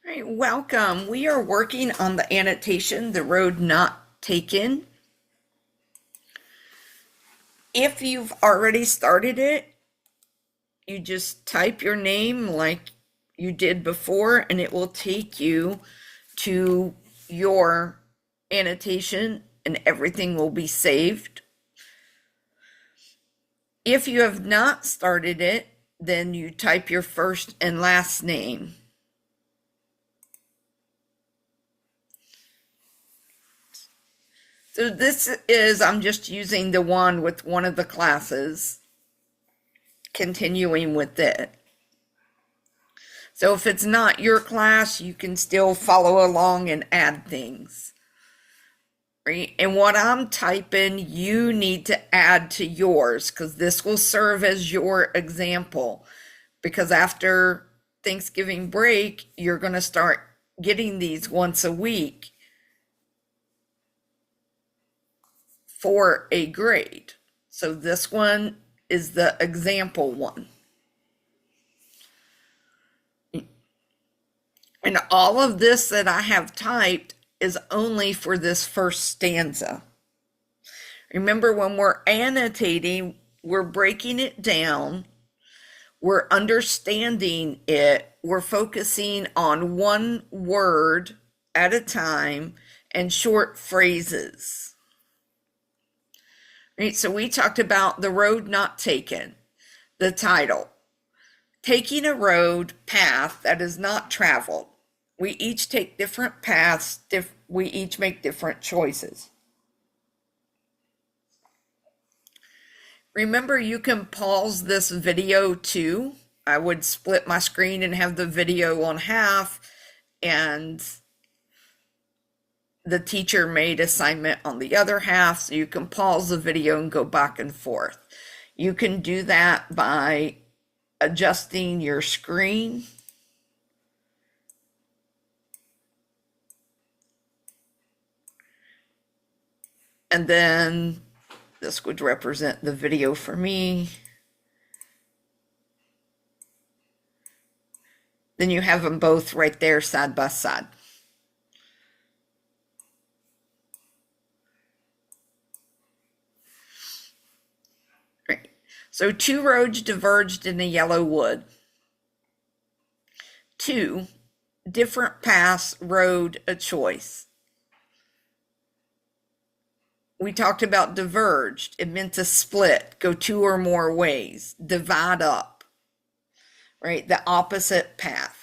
Right, welcome. We are working on the annotation, the road not taken. If you've already started it, you just type your name like you did before, and it will take you to your annotation and everything will be saved. If you have not started it, then you type your first and last name. So this is, I'm just using the one with one of the classes, continuing with it. So if it's not your class, you can still follow along and add things. Right? And what I'm typing, you need to add to yours because this will serve as your example. Because after Thanksgiving break, you're going to start getting these once a week for a grade. So this one is the example one. And all of this that I have typed is only for this first stanza. Remember, when we're annotating, we're breaking it down, we're understanding it, we're focusing on one word at a time and short phrases. Right, so we talked about the road not taken, the title. Taking a road path that is not traveled. We each take different paths, we each make different choices. Remember, you can pause this video too. I would split my screen and have the video on half, and the teacher made assignment on the other half, so you can pause the video and go back and forth. You can do that by adjusting your screen. And then this would represent the video for me. Then you have them both right there side by side. Right. So 2 roads diverged in a yellow wood. 2 different paths rode a choice. We talked about diverged. It meant to split, go 2 or more ways, divide up, right? The opposite path.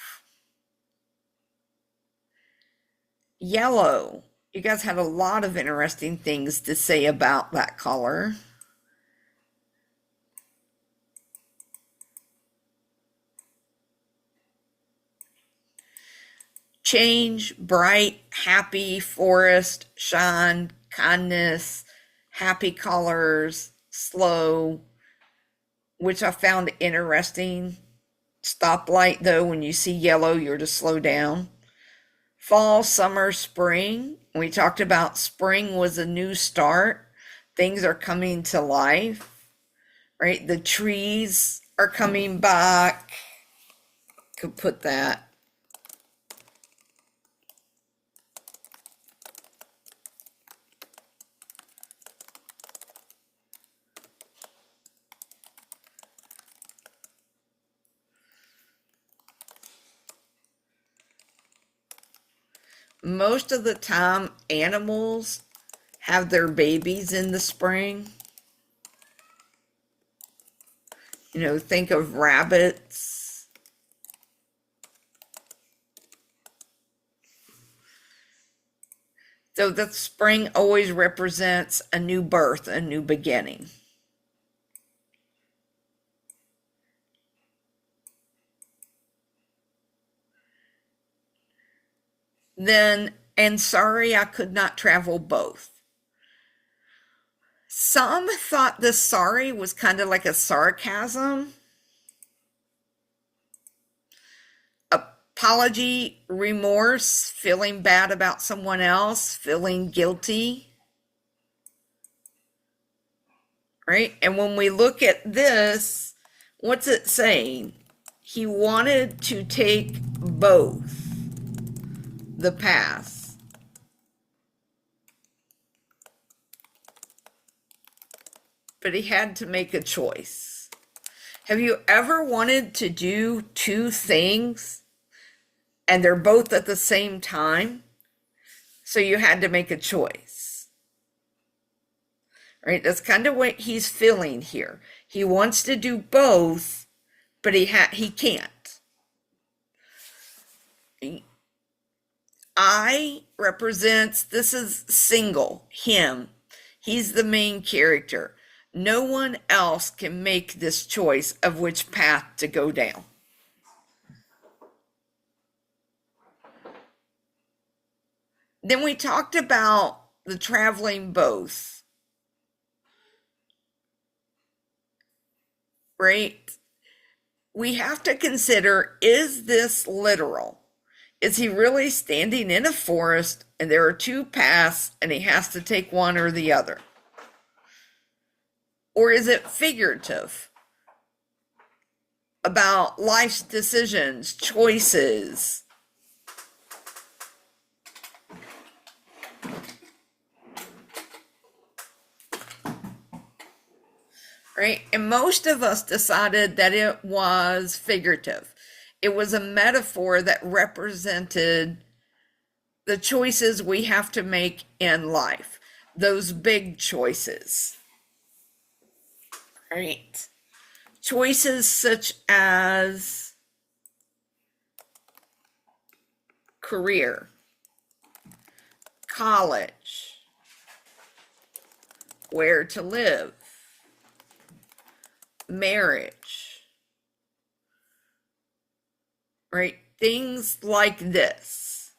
Yellow. You guys had a lot of interesting things to say about that color. Change, bright, happy, forest, shine, kindness, happy colors, slow, which I found interesting. Stoplight, though, when you see yellow, you're to slow down. Fall, summer, spring. We talked about spring was a new start. Things are coming to life, right? The trees are coming back. Could put that. Most of the time, animals have their babies in the spring. You know, think of rabbits. So the spring always represents a new birth, a new beginning. Then, and sorry I could not travel both. Some thought the sorry was kind of like a sarcasm. Apology, remorse, feeling bad about someone else, feeling guilty. Right? And when we look at this, what's it saying? He wanted to take both. the paths. But he had to make a choice. Have you ever wanted to do two things and they're both at the same time? So you had to make a choice. Right? That's kind of what he's feeling here. He wants to do both, but he can't. I represents, this is single, him. He's the main character. No one else can make this choice of which path to go down. Then we talked about the traveling both. Right? We have to consider, is this literal? Is he really standing in a forest and there are two paths and he has to take one or the other? Or is it figurative about life's decisions, choices? Right? And most of us decided that it was figurative. It was a metaphor that represented the choices we have to make in life, those big choices. Right? Choices such as career, college, where to live, marriage, right? Things like this.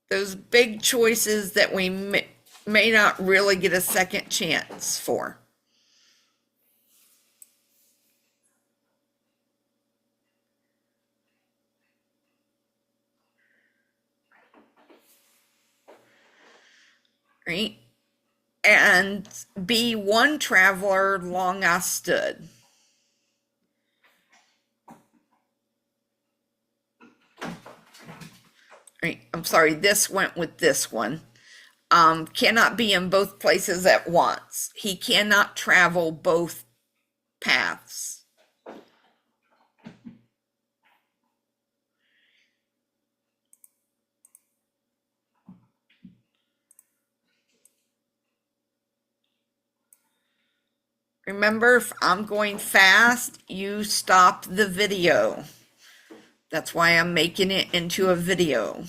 Those big choices that we may not really get a second chance for. Right? And be one traveler long I stood. Right? I'm sorry, this went with this one. Cannot be in both places at once. He cannot travel both paths. Remember, if I'm going fast, you stop the video. That's why I'm making it into a video.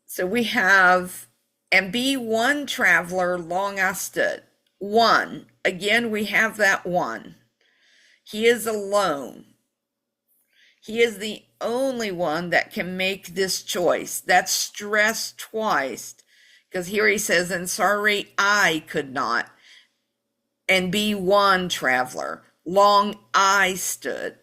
So we have, and be one traveler long I stood. One, again, we have that one. He is alone. He is the only one that can make this choice. That's stressed twice, because here he says, and sorry, I could not. And be one traveler. Long I stood.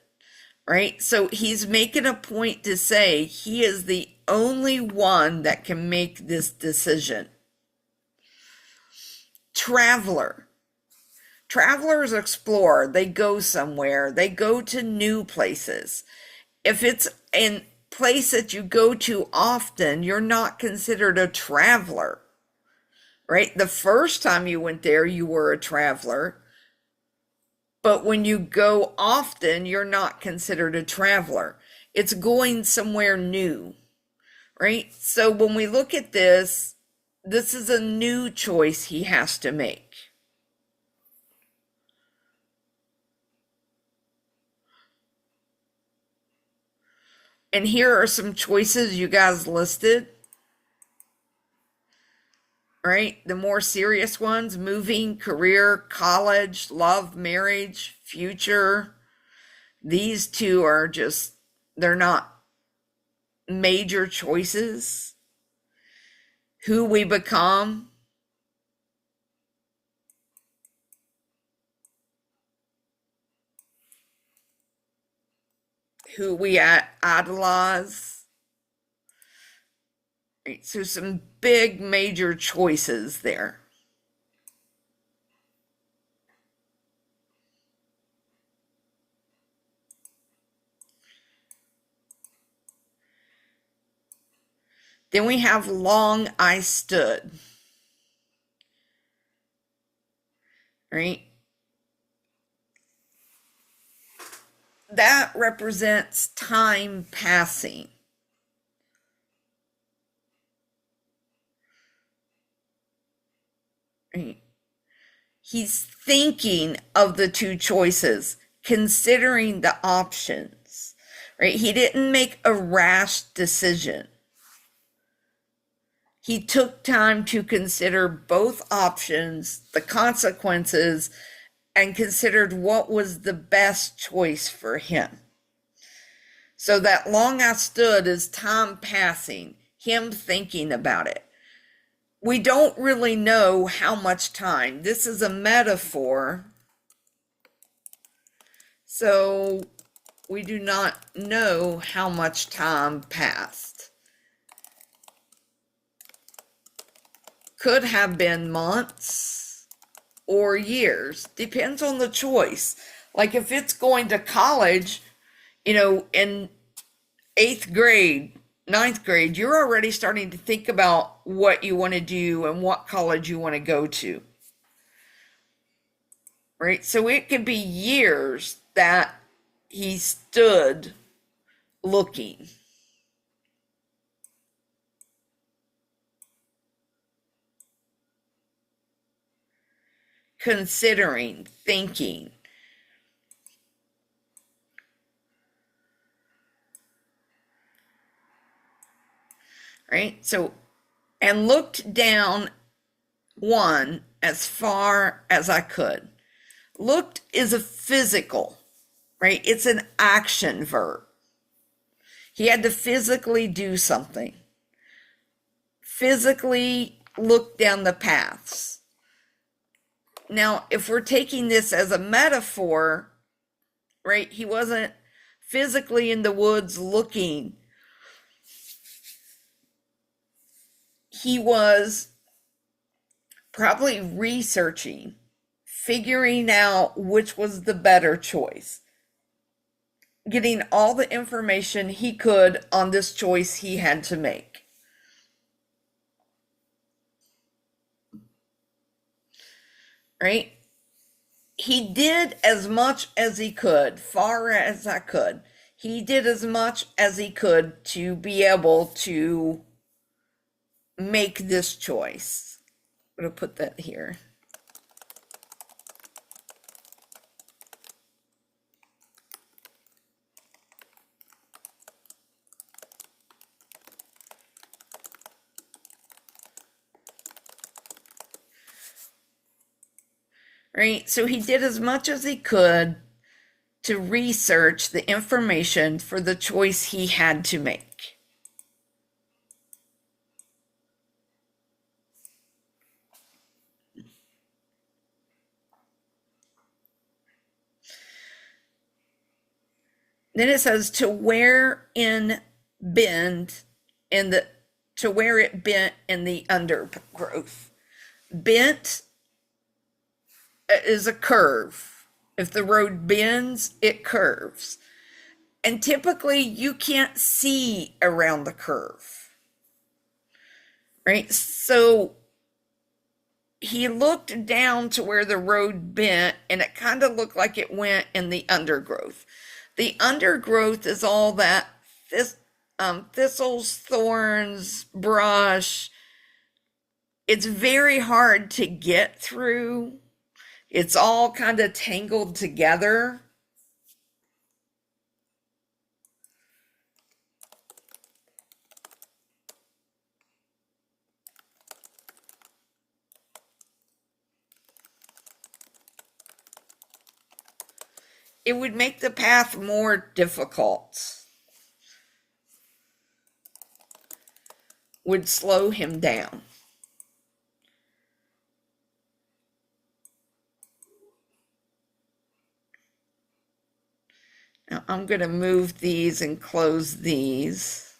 Right? So he's making a point to say he is the only one that can make this decision. Traveler. Travelers explore. They go somewhere. They go to new places. If it's a place that you go to often, you're not considered a traveler. Right? The first time you went there, you were a traveler. But when you go often, you're not considered a traveler. It's going somewhere new, right? So when we look at this, this is a new choice he has to make. And here are some choices you guys listed. Right? The more serious ones: moving, career, college, love, marriage, future. These two are just, they're not major choices. Who we become. Who we idolize. Right? So some big major choices there. Then we have long I stood, right? That represents time passing. Right? He's thinking of the two choices, considering the options, right? He didn't make a rash decision. He took time to consider both options, the consequences, and considered what was the best choice for him. So that long I stood is time passing, him thinking about it. We don't really know how much time. This is a metaphor. So we do not know how much time passed. Could have been months or years, depends on the choice. Like if it's going to college, in 8th grade, 9th grade, you're already starting to think about what you want to do and what college you want to go to. Right? So it could be years that he stood looking. Considering, thinking. Right? So, and looked down one as far as I could. Looked is a physical, right? It's an action verb. He had to physically do something. Physically look down the paths. Now, if we're taking this as a metaphor, right? He wasn't physically in the woods looking. He was probably researching, figuring out which was the better choice, getting all the information he could on this choice he had to make. Right? He did as much as he could, far as I could. He did as much as he could to be able to make this choice. I'm going to put that here. Right? So he did as much as he could to research the information for the choice he had to make. Then it says to where it bent in the undergrowth. Bent is a curve. If the road bends, it curves. And typically you can't see around the curve. Right? So he looked down to where the road bent and it kind of looked like it went in the undergrowth. The undergrowth is all that thistles, thorns, brush. It's very hard to get through. It's all kind of tangled together. It would make the path more difficult. Would slow him down. Now I'm going to move these and close these.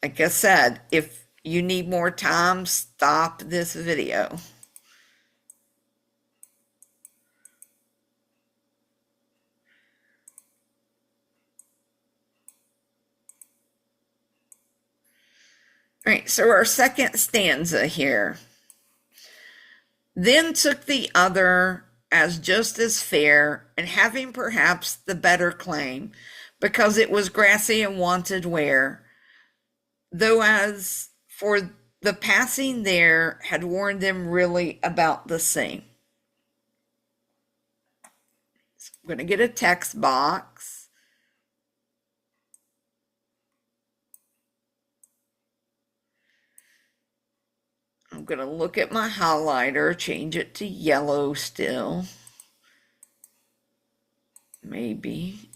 Like I said, if you need more time, stop this video. All right, so our second stanza here. Then took the other as just as fair, and having perhaps the better claim, because it was grassy and wanted wear, though as for the passing there had warned them really about the same. So I'm going to get a text box. I'm going to look at my highlighter, change it to yellow still. Maybe.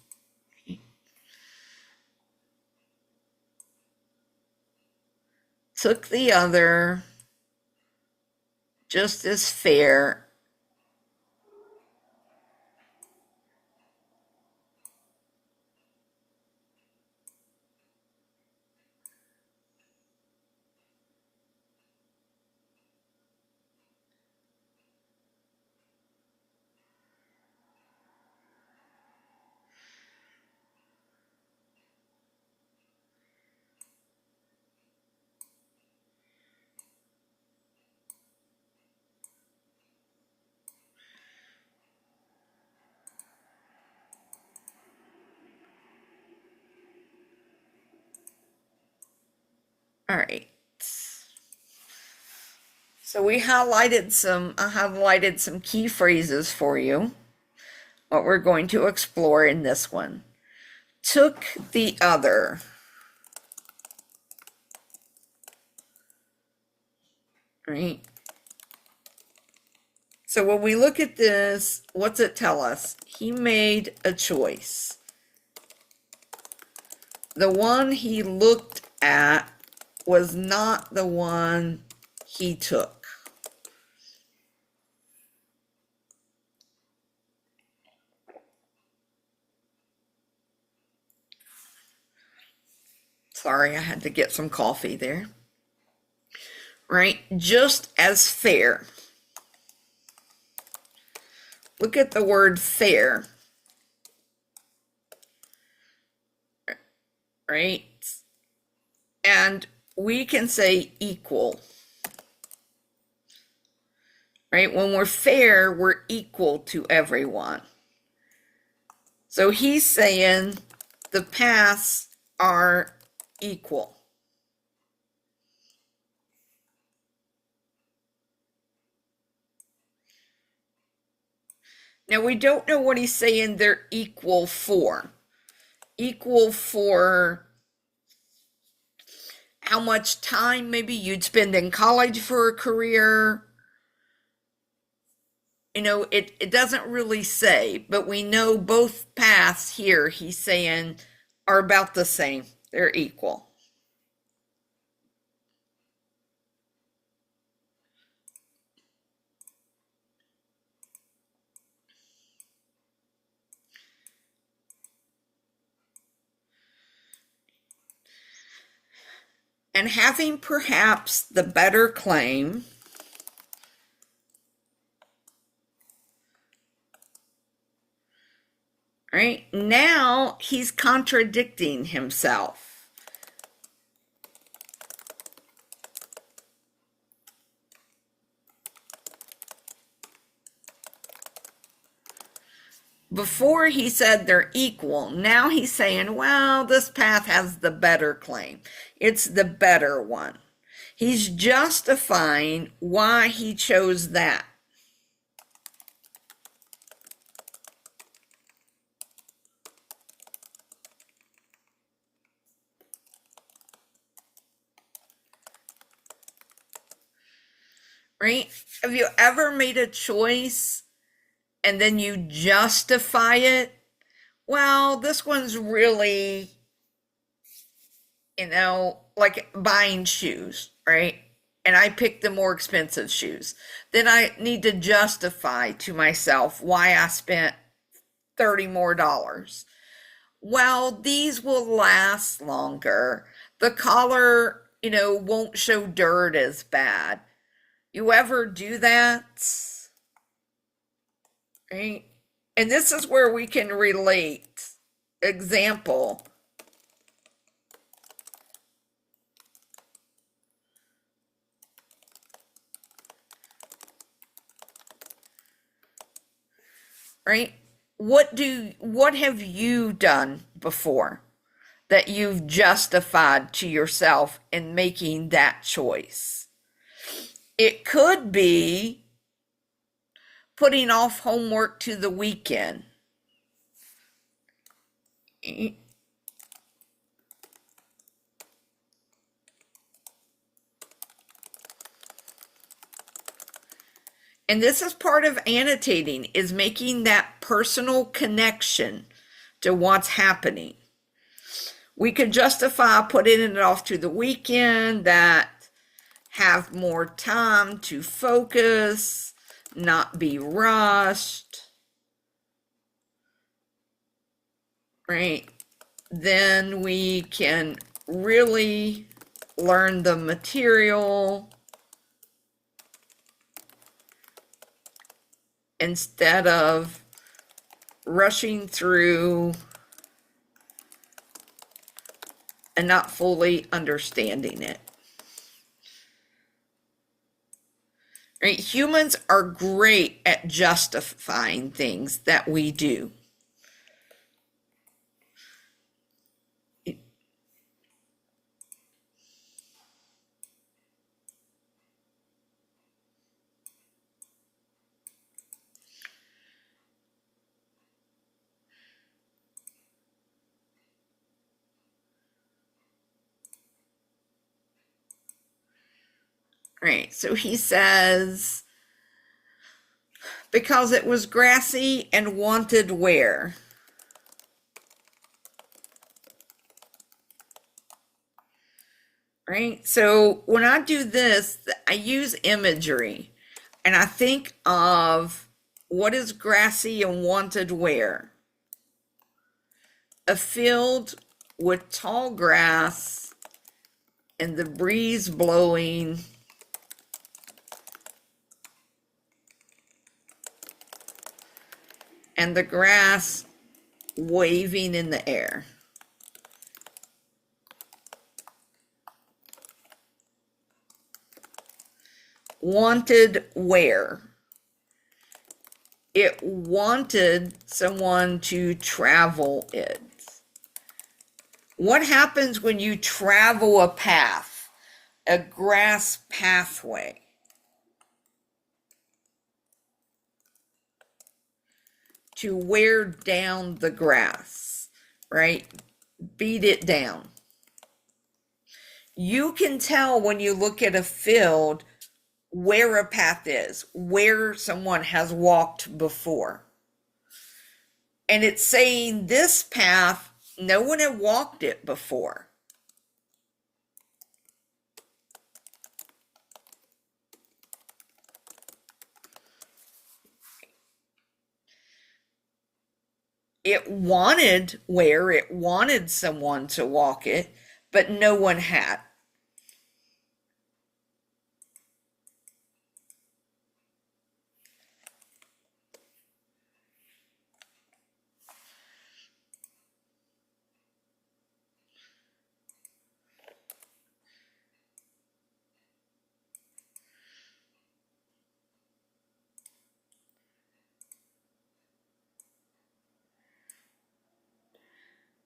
Took the other just as fair. All right. So I highlighted some key phrases for you. What we're going to explore in this one. Took the other. Right? So when we look at this, what's it tell us? He made a choice. The one he looked at was not the one he took. Sorry, I had to get some coffee there. Right? Just as fair. Look at the word fair. Right? And we can say equal. Right? When we're fair, we're equal to everyone. So he's saying the paths are equal. Now, we don't know what he's saying they're equal for. Equal for how much time maybe you'd spend in college for a career. You know, it doesn't really say, but we know both paths here, he's saying, are about the same. They're equal. And having perhaps the better claim, right? Now he's contradicting himself. Before he said they're equal. Now he's saying, well, this path has the better claim. It's the better one. He's justifying why he chose that. Right? Have you ever made a choice and then you justify it? Well, this one's really, like buying shoes, right? And I picked the more expensive shoes. Then I need to justify to myself why I spent $30 more. Well, these will last longer. The collar, won't show dirt as bad. You ever do that? Right? And this is where we can relate. Example. right? What have you done before that you've justified to yourself in making that choice? It could be putting off homework to the weekend. And this is part of annotating, is making that personal connection to what's happening. We could justify putting it off to the weekend, that have more time to focus, not be rushed, right? Then we can really learn the material instead of rushing through and not fully understanding it. Right? Humans are great at justifying things that we do. Right, so he says, because it was grassy and wanted wear. Right, so when I do this, I use imagery and I think of what is grassy and wanted wear. A field with tall grass and the breeze blowing, and the grass waving in the air. Wanted where? It wanted someone to travel it. What happens when you travel a path, a grass pathway? To wear down the grass, right? Beat it down. You can tell when you look at a field where a path is, where someone has walked before. And it's saying this path, no one had walked it before. It wanted where, it wanted someone to walk it, but no one had.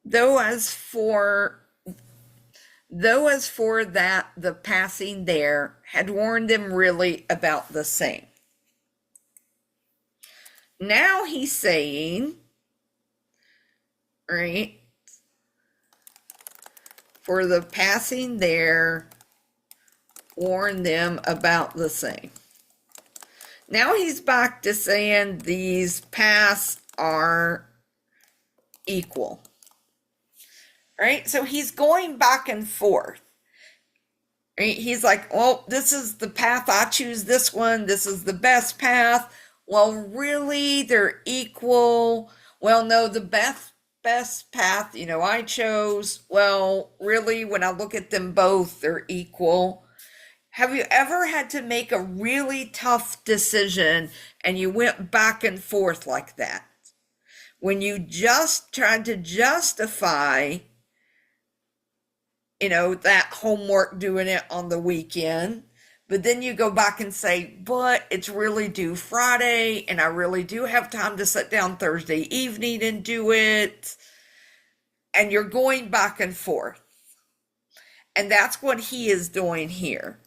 Though as for that the passing there had warned them really about the same. Now he's saying, right, for the passing there warn them about the same. Now he's back to saying these paths are equal. Right? So he's going back and forth. Right? He's like, well, this is the path, I choose this one, this is the best path. Well, really, they're equal. Well, no, the best path, I chose. Well, really, when I look at them both, they're equal. Have you ever had to make a really tough decision and you went back and forth like that? When you just tried to justify, that homework, doing it on the weekend, But then you go back and say, but it's really due Friday, and I really do have time to sit down Thursday evening and do it. And you're going back and forth. And that's what he is doing here.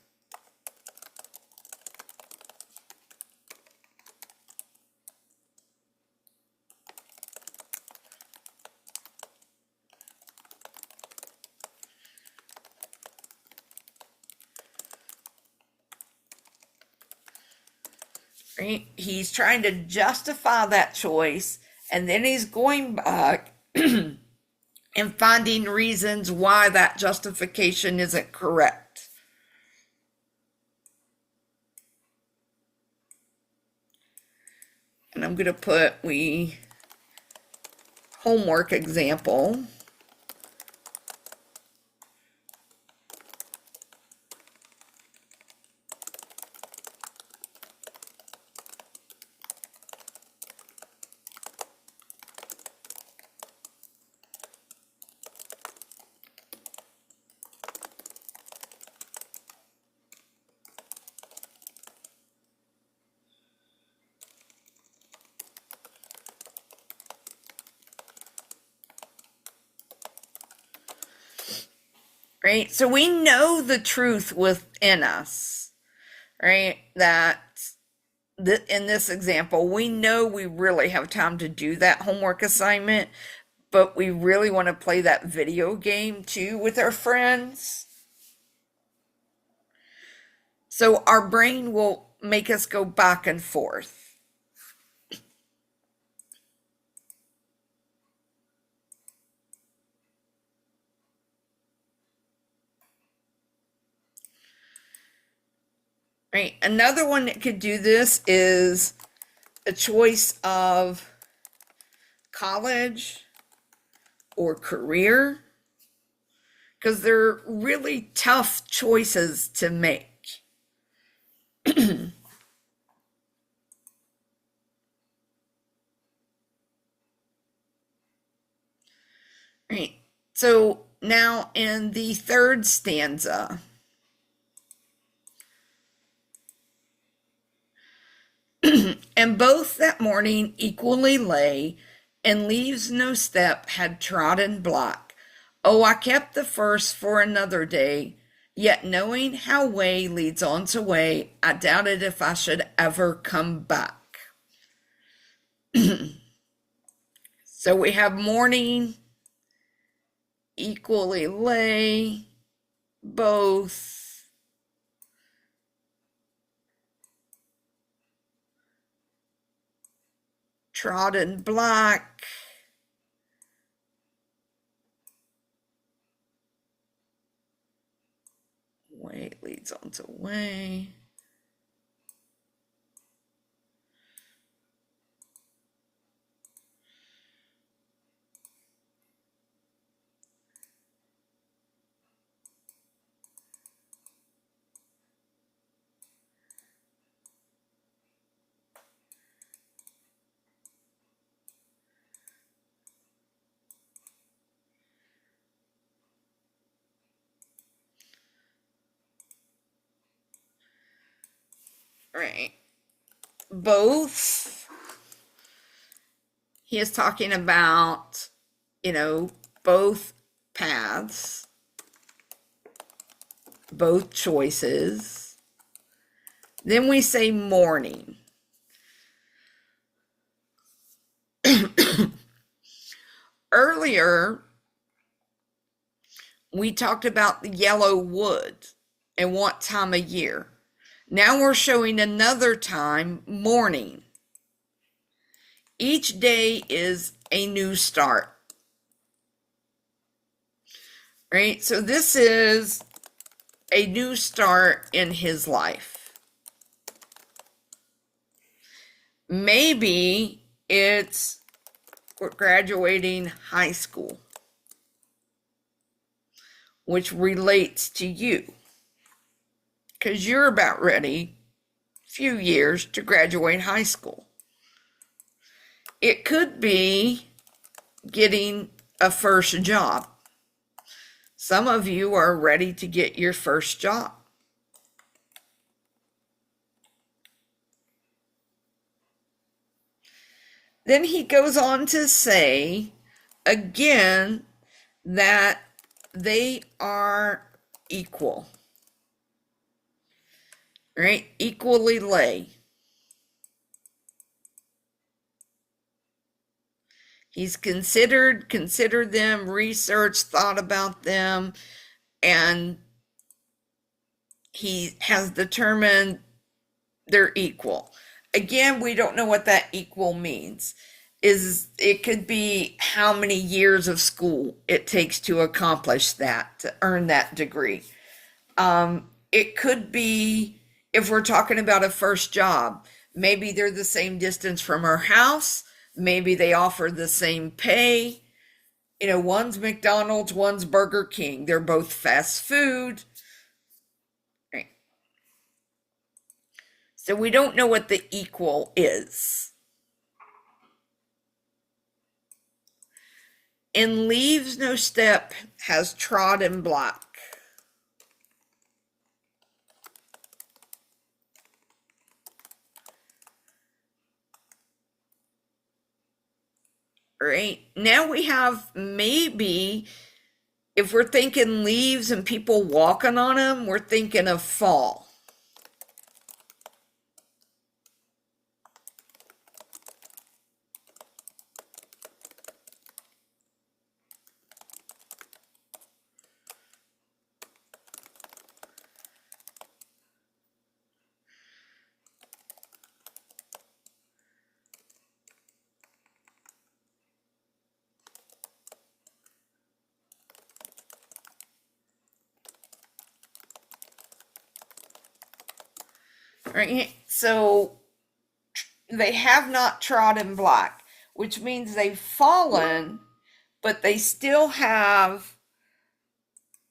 Right? He's trying to justify that choice, and then he's going back and finding reasons why that justification isn't correct. And I'm going to put homework example. Right? So we know the truth within us, right? That in this example, we know we really have time to do that homework assignment, but we really want to play that video game too with our friends. So our brain will make us go back and forth. Right. Another one that could do this is a choice of college or career, because they're really tough choices to make. Right. So now in the third stanza, and both that morning equally lay, and leaves no step had trodden block. Oh, I kept the first for another day, yet knowing how way leads on to way, I doubted if I should ever come back. So we have morning, equally lay, both, trodden block, way leads on to way. Right. Both, he is talking about, both paths, both choices. Then we say morning. Earlier, we talked about the yellow wood and what time of year. Now we're showing another time, morning. Each day is a new start. Right? So this is a new start in his life. Maybe it's graduating high school, which relates to you, because you're about ready, few years, to graduate high school. It could be getting a first job. Some of you are ready to get your first job. Then he goes on to say again that they are equal, right? Equally lay. He's considered them, researched, thought about them, and he has determined they're equal. Again, we don't know what that equal means. Is it could be how many years of school it takes to accomplish that, to earn that degree. It could be if we're talking about a first job, maybe they're the same distance from our house, maybe they offer the same pay. You know, one's McDonald's, one's Burger King. They're both fast food. Right. So we don't know what the equal is. And leaves no step has trod and block. Right now we have, maybe if we're thinking leaves and people walking on them, we're thinking of fall. Right, so they have not trodden block, which means they've fallen, but they still have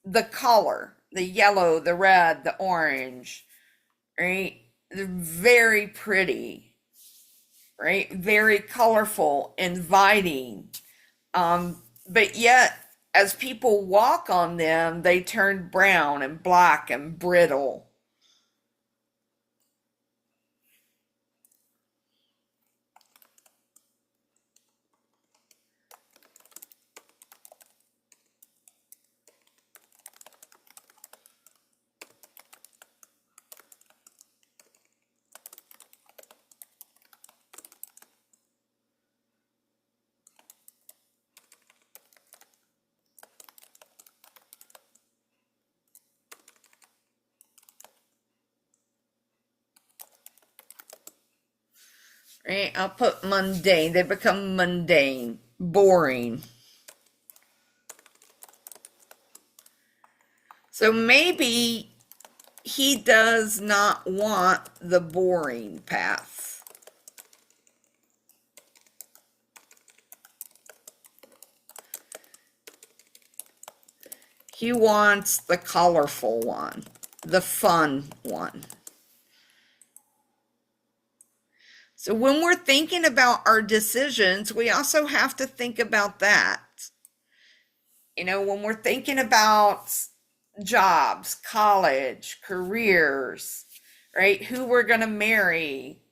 the color, the yellow, the red, the orange, right? They're very pretty, right? Very colorful, inviting. But yet, as people walk on them, they turn brown and black and brittle. Right? I'll put mundane. They become mundane, boring. So maybe he does not want the boring path. He wants the colorful one, the fun one. So when we're thinking about our decisions, we also have to think about that. You know, when we're thinking about jobs, college, careers, right? Who we're going to marry,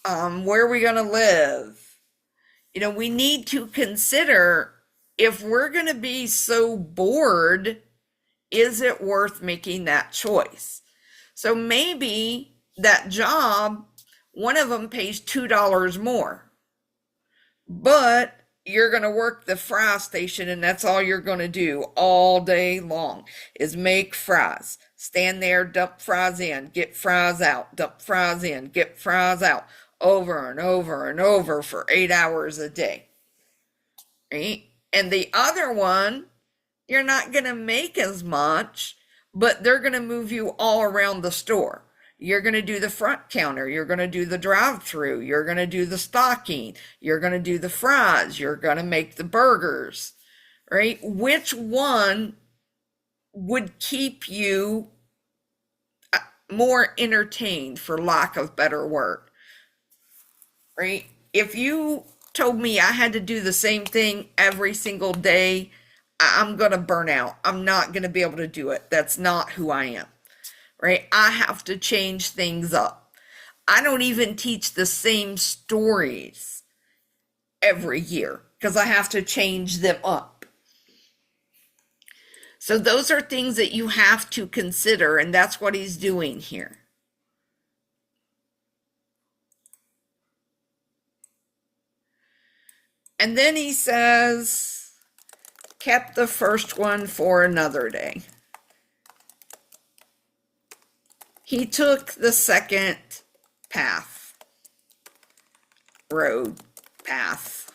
where we're going to live. You know, we need to consider, if we're going to be so bored, is it worth making that choice? So maybe that job, one of them pays $2 more, but you're going to work the fry station and that's all you're going to do all day long is make fries. Stand there, dump fries in, get fries out, dump fries in, get fries out, over and over and over for 8 hours a day. Right? And the other one, you're not going to make as much, but they're going to move you all around the store. You're going to do the front counter. You're going to do the drive-through. You're going to do the stocking. You're going to do the fries. You're going to make the burgers, right? Which one would keep you more entertained, for lack of better word, right? If you told me I had to do the same thing every single day, I'm going to burn out. I'm not going to be able to do it. That's not who I am. Right? I have to change things up. I don't even teach the same stories every year because I have to change them up. So those are things that you have to consider, and that's what he's doing here. And then he says, kept the first one for another day. He took the second road path,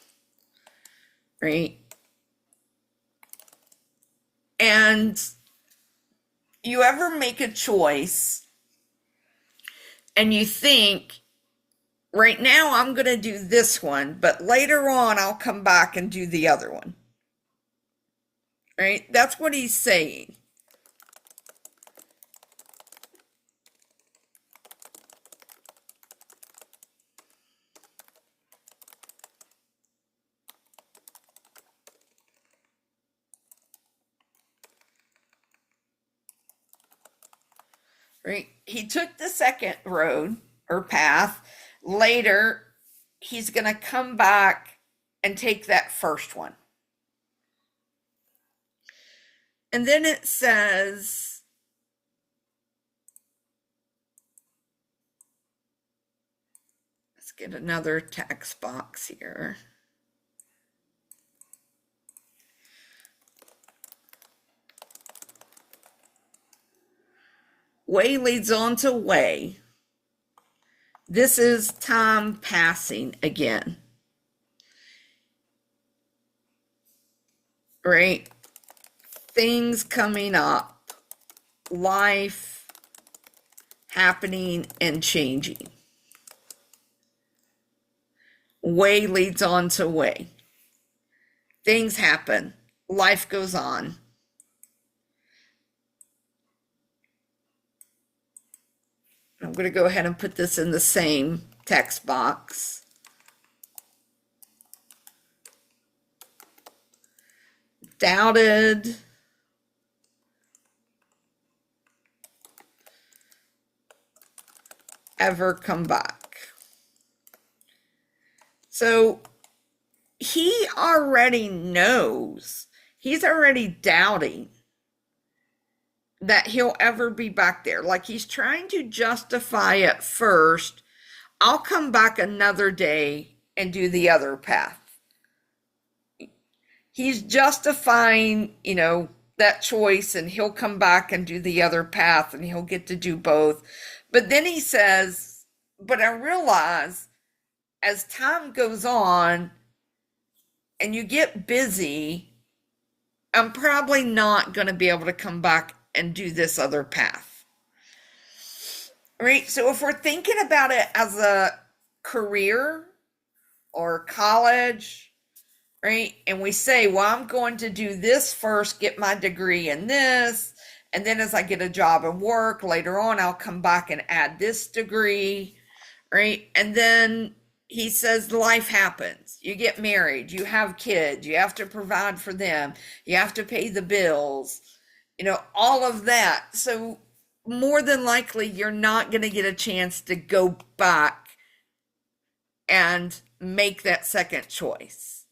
right? And you ever make a choice and you think, right now I'm going to do this one, but later on I'll come back and do the other one, right? That's what he's saying. Right? He took the second road or path. Later, he's going to come back and take that first one. And then it says, let's get another text box here. Way leads on to way. This is time passing again. Right? Things coming up. Life happening and changing. Way leads on to way. Things happen. Life goes on. I'm going to go ahead and put this in the same text box. Doubted. Ever come back. So he already knows. He's already doubting that he'll ever be back there. Like he's trying to justify it first. I'll come back another day and do the other path. He's justifying, that choice, and he'll come back and do the other path and he'll get to do both. But then he says, but I realize as time goes on and you get busy, I'm probably not going to be able to come back and do this other path. Right? So if we're thinking about it as a career or college, right? And we say, well, I'm going to do this first, get my degree in this, and then as I get a job and work later on, I'll come back and add this degree, right? And then he says life happens. You get married, you have kids, you have to provide for them, you have to pay the bills, all of that. So more than likely, you're not going to get a chance to go back and make that second choice.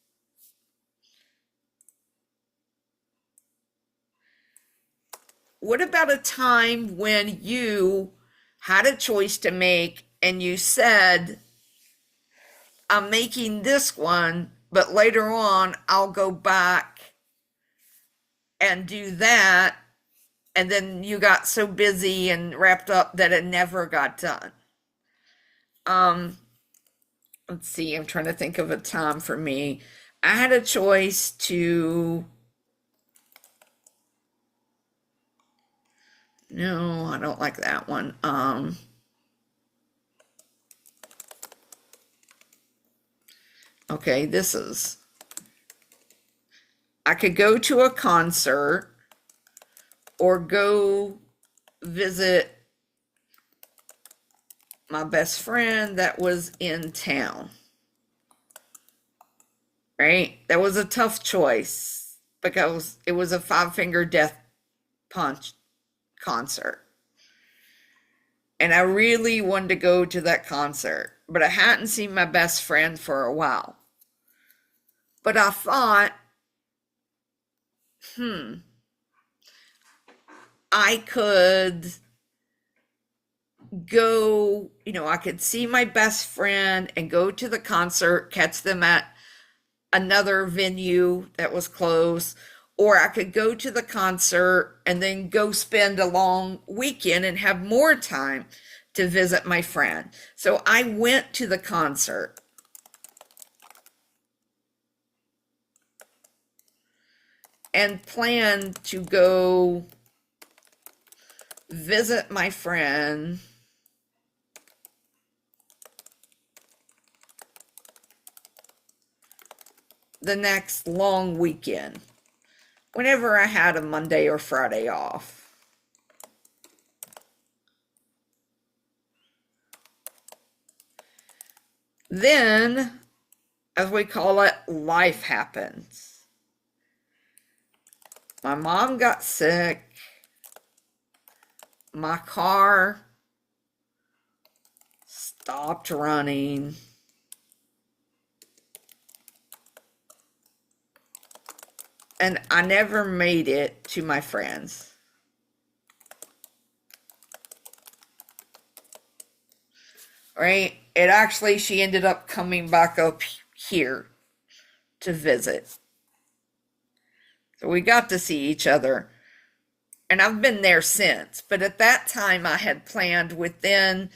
What about a time when you had a choice to make and you said, I'm making this one, but later on I'll go back and do that, and then you got so busy and wrapped up that it never got done. Let's see, I'm trying to think of a time for me. I had a choice to, no, I don't like that one. Okay, I could go to a concert or go visit my best friend that was in town. Right? That was a tough choice because it was a Five Finger Death Punch concert. And I really wanted to go to that concert, but I hadn't seen my best friend for a while. But I thought, hmm, I could go, I could see my best friend and go to the concert, catch them at another venue that was close, or I could go to the concert and then go spend a long weekend and have more time to visit my friend. So I went to the concert and planned to go visit my friend the next long weekend, whenever I had a Monday or Friday off. Then, as we call it, life happens. My mom got sick. My car stopped running. And I never made it to my friends. Right? She ended up coming back up here to visit. So we got to see each other. And I've been there since. But at that time, I had planned within,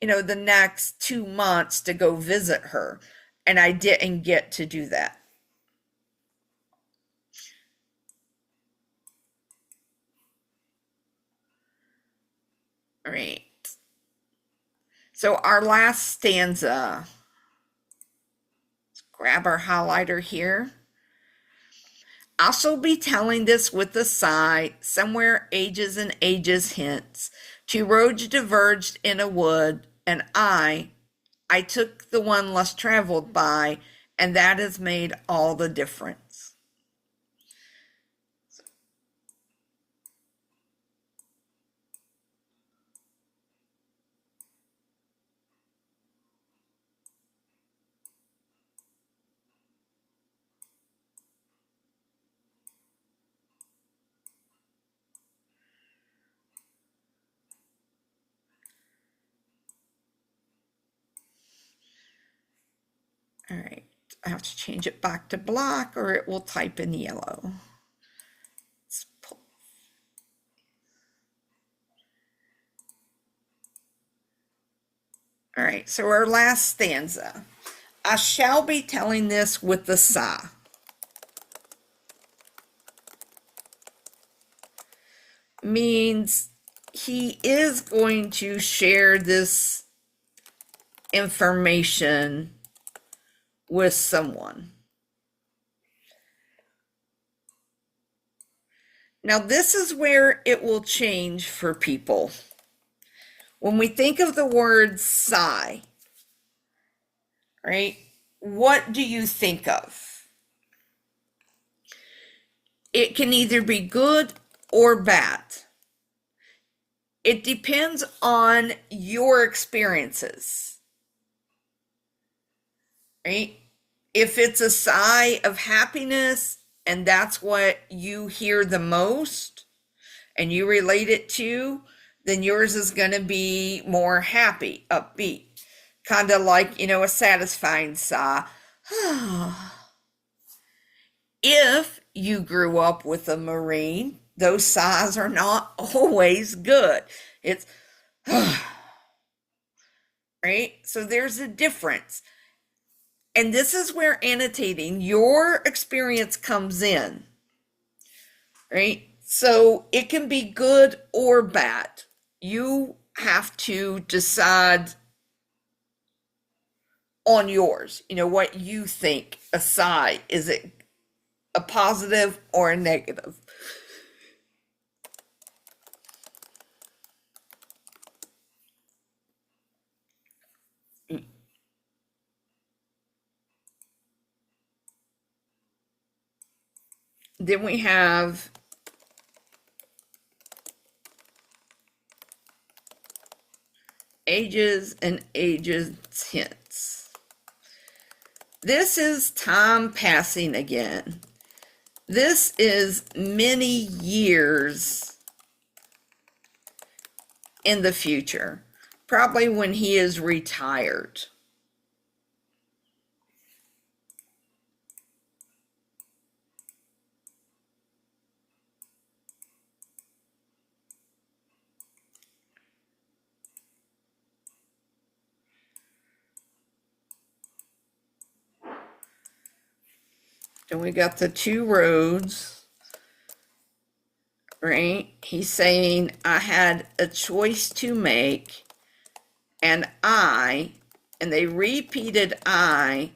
the next 2 months to go visit her. And I didn't get to do that. All right. So our last stanza. Let's grab our highlighter here. I shall be telling this with a sigh, somewhere ages and ages hence. Two roads diverged in a wood, and I took the one less traveled by, and that has made all the difference. All right, I have to change it back to black or it will type in yellow. All right, so our last stanza. I shall be telling this with a sigh. Means he is going to share this information with someone. Now, this is where it will change for people. When we think of the word sigh, right, what do you think of? It can either be good or bad. It depends on your experiences, right? If it's a sigh of happiness and that's what you hear the most and you relate it to, then yours is going to be more happy, upbeat, kind of like, a satisfying sigh. If you grew up with a Marine, those sighs are not always good. It's right. So there's a difference. And this is where annotating your experience comes in, right? So it can be good or bad. You have to decide on yours, what you think a sigh. Is it a positive or a negative? Then we have ages and ages hence. This is time passing again. This is many years in the future, probably when he is retired. And we got the two roads, right? He's saying, I had a choice to make, and they repeated I,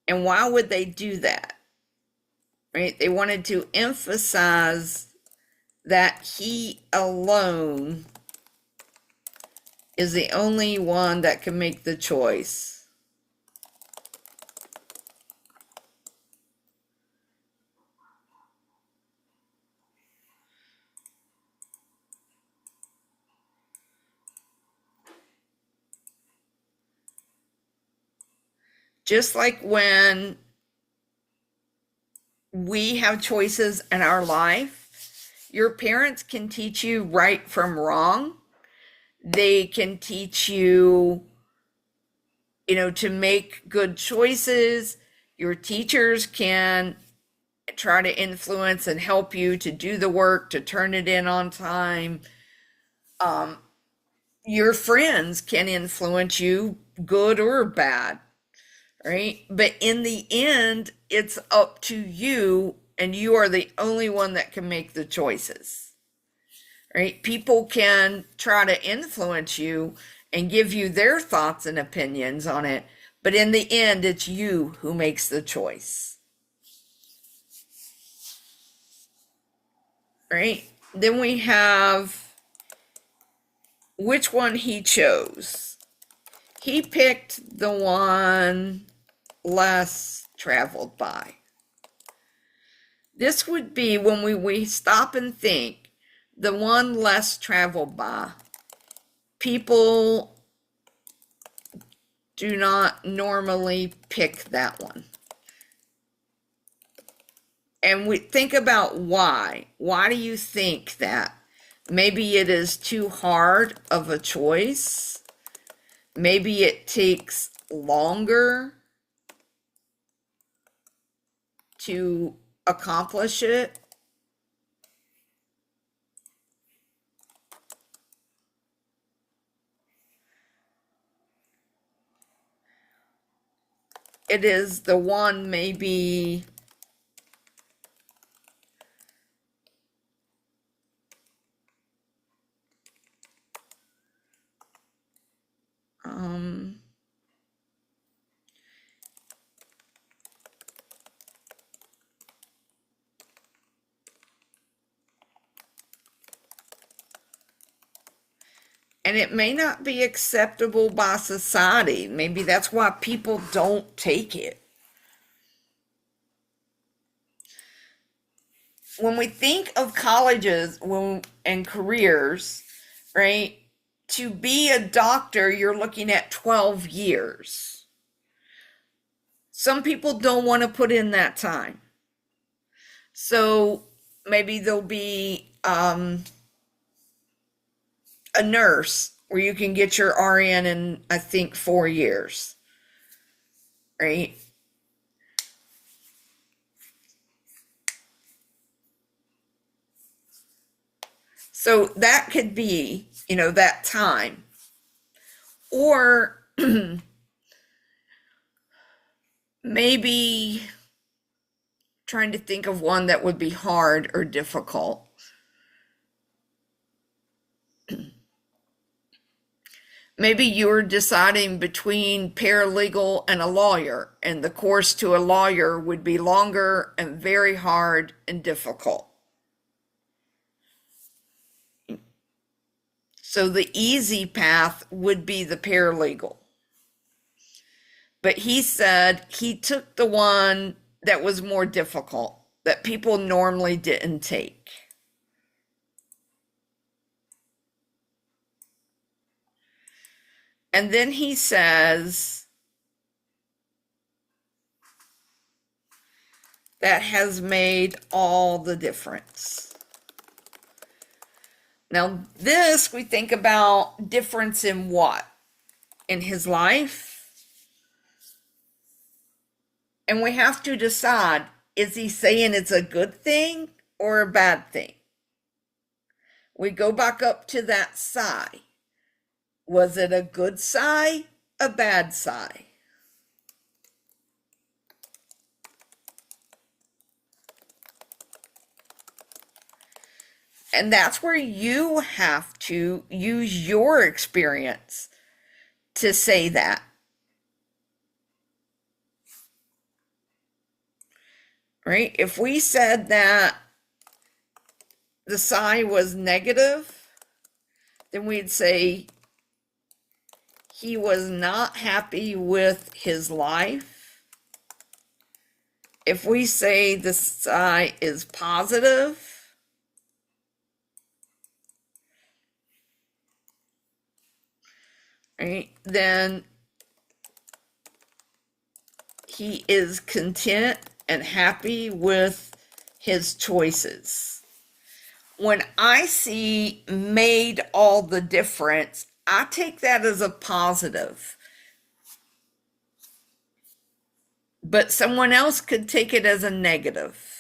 and why would they do that? Right? They wanted to emphasize that he alone is the only one that can make the choice. Just like when we have choices in our life, your parents can teach you right from wrong. They can teach you, to make good choices. Your teachers can try to influence and help you to do the work, to turn it in on time. Your friends can influence you, good or bad, right? But in the end, it's up to you, and you are the only one that can make the choices, right? People can try to influence you and give you their thoughts and opinions on it, but in the end, it's you who makes the choice, right? Then we have which one he chose. He picked the one less traveled by. This would be when we stop and think, the one less traveled by. People do not normally pick that one. And we think about why. Why do you think that? Maybe it is too hard of a choice. Maybe it takes longer to accomplish it. It is the one maybe and it may not be acceptable by society. Maybe that's why people don't take it. When we think of colleges and careers, right? To be a doctor, you're looking at 12 years. Some people don't want to put in that time. So maybe there'll be a nurse where you can get your RN in, I think, 4 years, right? So that could be, that time. Or maybe trying to think of one that would be hard or difficult. Maybe you're deciding between paralegal and a lawyer, and the course to a lawyer would be longer and very hard and difficult. So the easy path would be the paralegal. But he said he took the one that was more difficult, that people normally didn't take. And then he says, that has made all the difference. Now, this we think about difference in what? In his life. And we have to decide, is he saying it's a good thing or a bad thing? We go back up to that sigh. Was it a good sigh, a bad sigh? And that's where you have to use your experience to say that. Right? If we said that the sigh was negative, then we'd say he was not happy with his life. If we say the sigh is positive, right, then he is content and happy with his choices. When I see made all the difference, I take that as a positive. But someone else could take it as a negative.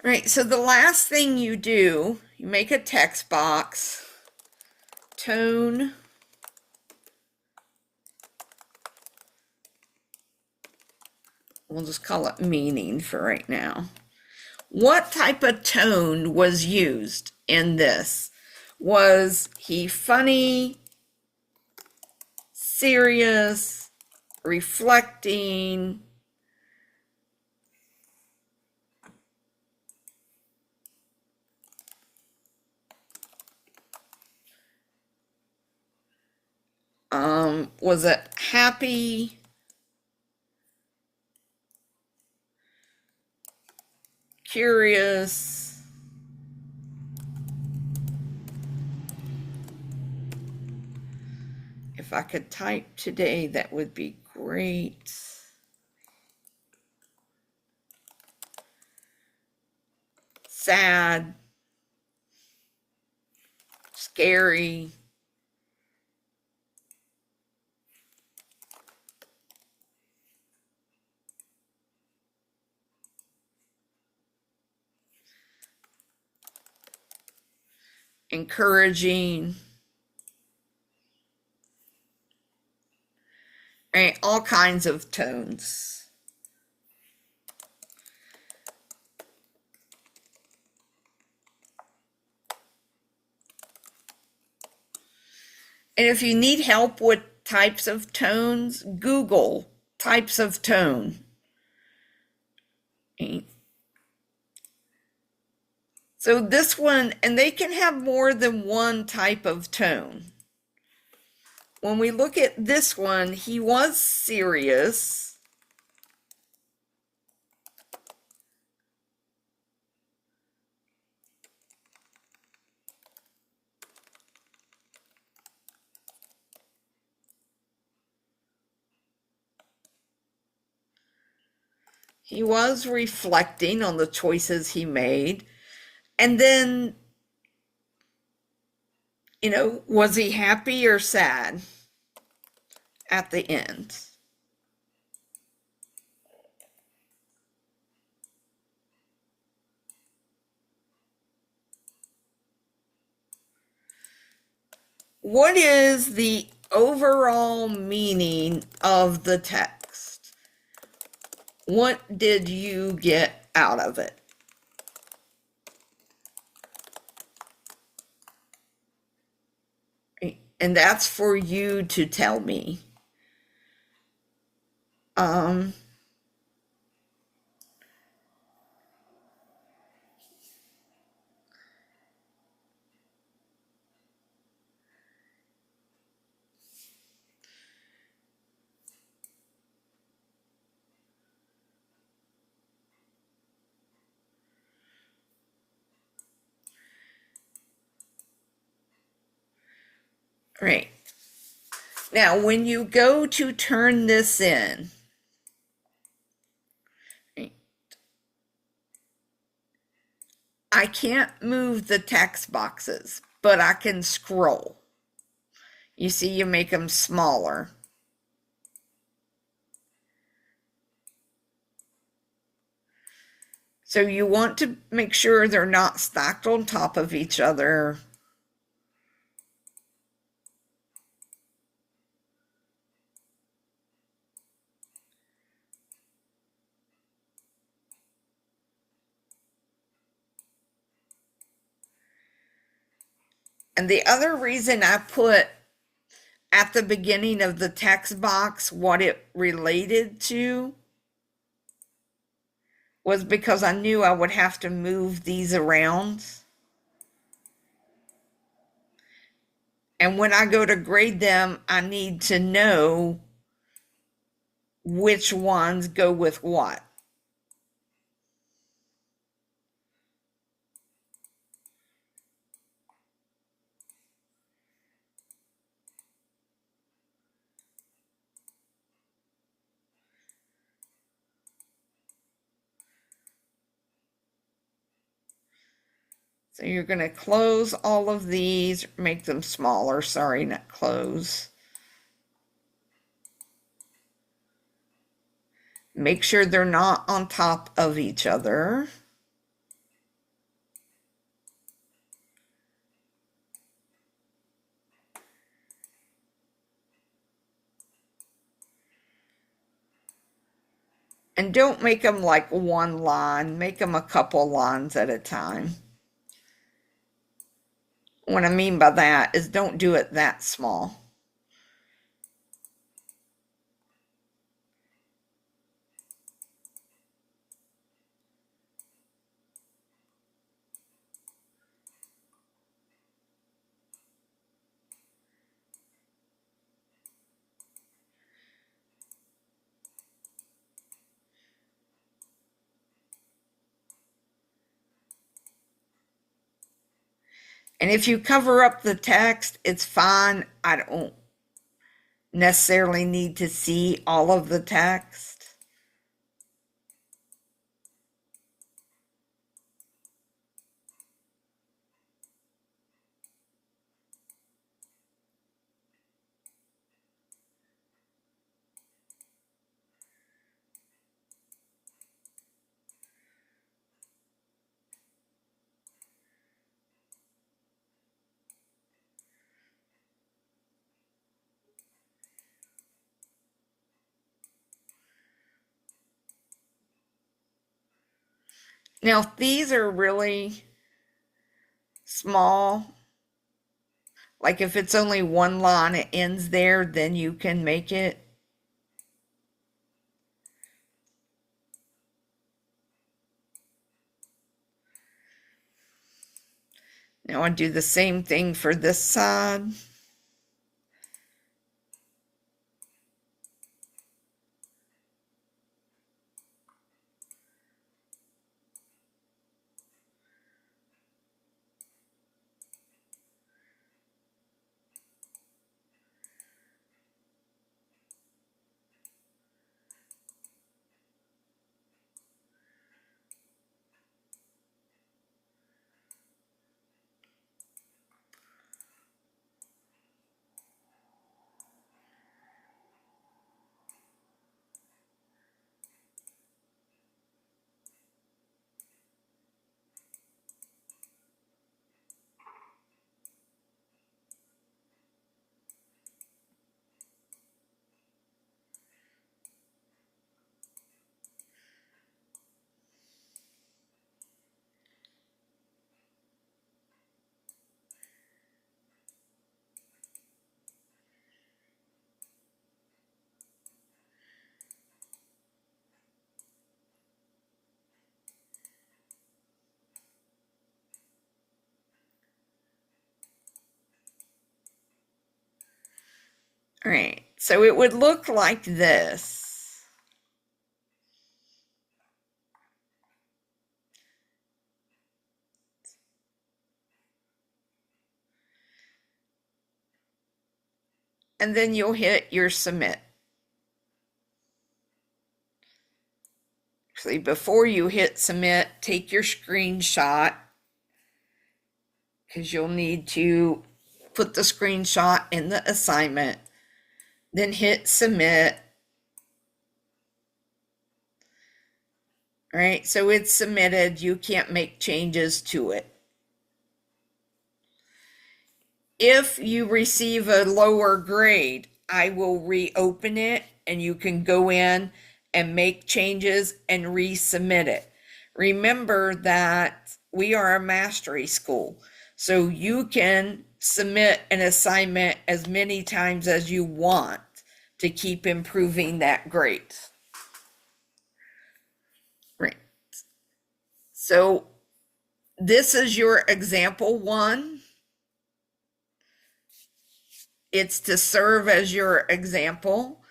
All right, so the last thing you do, you make a text box, tone, we'll just call it meaning for right now. What type of tone was used in this? Was he funny, serious, reflecting? Was it happy, curious? If I could type today, that would be great. Sad, scary, encouraging, right? All kinds of tones. And if you need help with types of tones, Google types of tone. Okay. So this one, and they can have more than one type of tone. When we look at this one, he was serious. He was reflecting on the choices he made. And then, was he happy or sad at the end? What is the overall meaning of the text? What did you get out of it? And that's for you to tell me. Right. Now, when you go to turn this in, I can't move the text boxes, but I can scroll. You see, you make them smaller. So you want to make sure they're not stacked on top of each other. And the other reason I put at the beginning of the text box what it related to was because I knew I would have to move these around. And when I go to grade them, I need to know which ones go with what. So you're going to close all of these, make them smaller. Sorry, not close. Make sure they're not on top of each other. And don't make them like one line, make them a couple lines at a time. What I mean by that is don't do it that small. And if you cover up the text, it's fine. I don't necessarily need to see all of the text. Now, if these are really small, like if it's only one line, it ends there, then you can make it. Now I do the same thing for this side. All right, so it would look like this. and then you'll hit your submit. Actually, before you hit submit, take your screenshot because you'll need to put the screenshot in the assignment, then hit submit. All right, so it's submitted. You can't make changes to it. If you receive a lower grade, I will reopen it and you can go in and make changes and resubmit it. Remember that we are a mastery school, so you can submit an assignment as many times as you want to keep improving that grade. Right. So this is your example one. It's to serve as your example.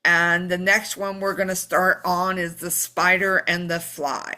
And the next one we're going to start on is the spider and the fly.